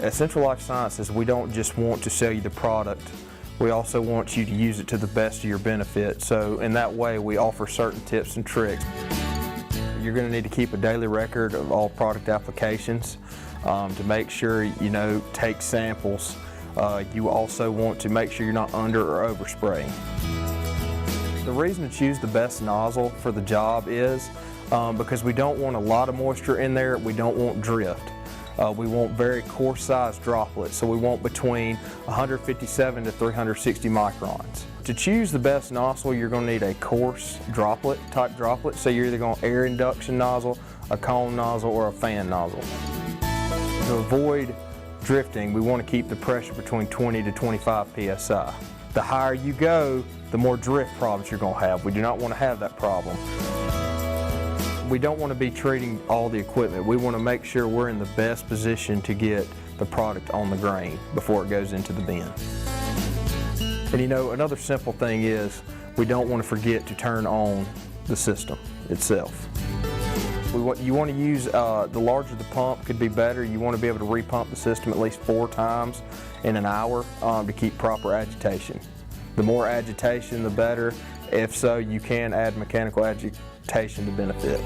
At Central Life Sciences, we don't just want to sell you the product, we also want you to use it to the best of your benefit. So in that way, we offer certain tips and tricks. You're going to need to keep a daily record of all product applications to make sure take samples. You also want to make sure you're not under or over spraying. The reason to choose the best nozzle for the job is because we don't want a lot of moisture in there, we don't want drift. We want very coarse sized droplets, so we want between 157 to 360 microns. To choose the best nozzle, you're going to need a coarse type droplet, so you're either going to air induction nozzle, a cone nozzle, or a fan nozzle. To avoid drifting, we want to keep the pressure between 20 to 25 psi. The higher you go, the more drift problems you're going to have. We do not want to have that problem. We don't want to be treating all the equipment. We want to make sure we're in the best position to get the product on the grain before it goes into the bin. And another simple thing is we don't want to forget to turn on the system itself. You want to use, the larger the pump could be better. You want to be able to repump the system at least 4 times in an hour to keep proper agitation. The more agitation, the better. If so, you can add mechanical agitation to benefit.